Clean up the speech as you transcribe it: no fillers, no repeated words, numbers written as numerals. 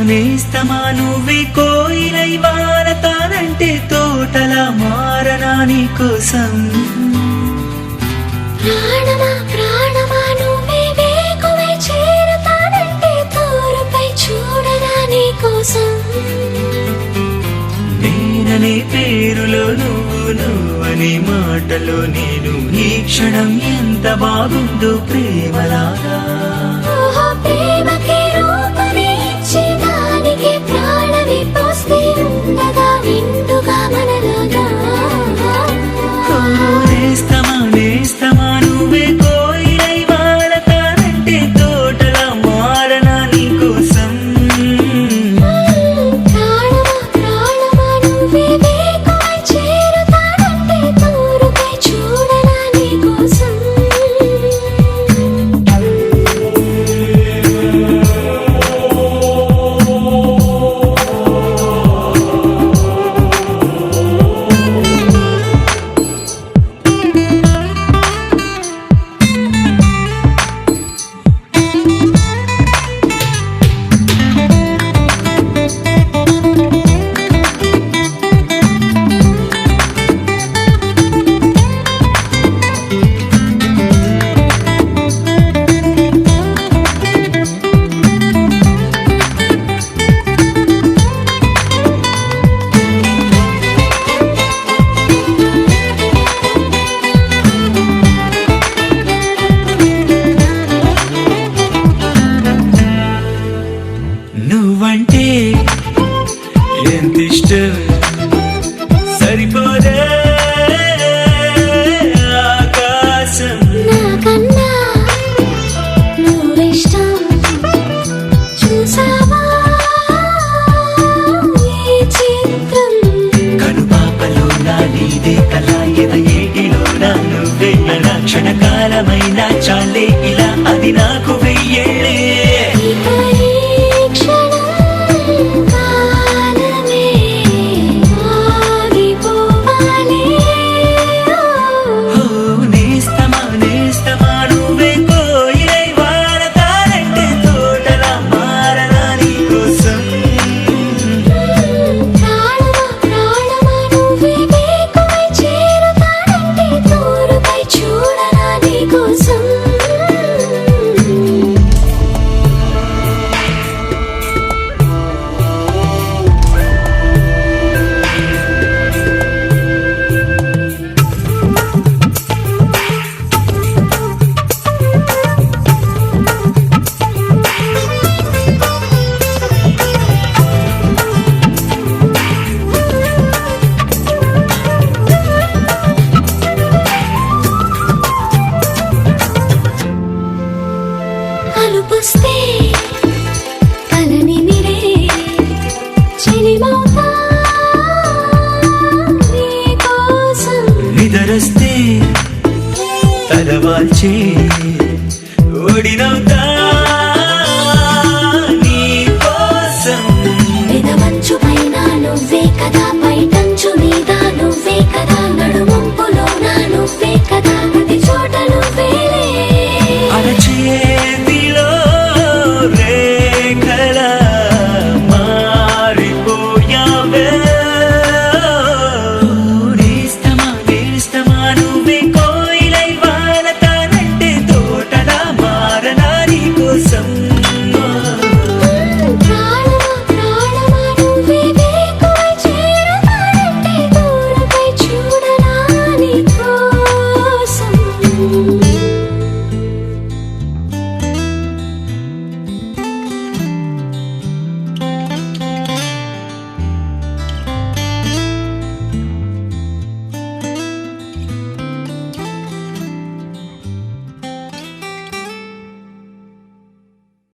నేస్తమా నువ్వే కోయిలై వారతానంటే తోటలా మారనా నీ కోసం. ప్రాణమా ప్రాణమా నువ్వే వేకువై చేరతానంటే తోరుపై చూడనా నీ కోసం. నేననే పేరులో నువ్వు, నువ్వనే మాటలో నేను, ఈ క్షణం ఎంత బాగుందో ప్రేమలాగా. ప్రేమకి రూపమే ఇచ్చి దానికి ప్రాణమి పోస్తే ఉండగా నిండుగా మనలాగా. నేస్తమా నేస్తమా నువ్వే కోయిలై వారతానంటే తోటలా మారనా నీ కోసం. ప్రాణమా ప్రాణమా నువ్వే వేకువై చేరతానంటే తోరుపై చూడనా నీ కోసం. నువ్వంటే ఎంతిష్టం సరిపోదే ఆకాశం. నాకన్నా నువ్విష్టం చూసావా ఈ చిత్రం. కనుపాపలో నా నీదే కళ, ఏటిలో నా నువ్వే నా క్షణకాలమైన చాలే ఇలా, అది నాకు వెయ్యేళ్ళే. అలుపుస్తే కలని మిరే చెలిమౌతా నీ కోసం. నిదరస్తే తలవాల్చే ఒడినవుతా నీ కోసం. పెదవంచు పైన నువ్వే కదా, పైటంచు మీద నువ్వే కదా, నడుమంపులో నా నువ్వే కదా.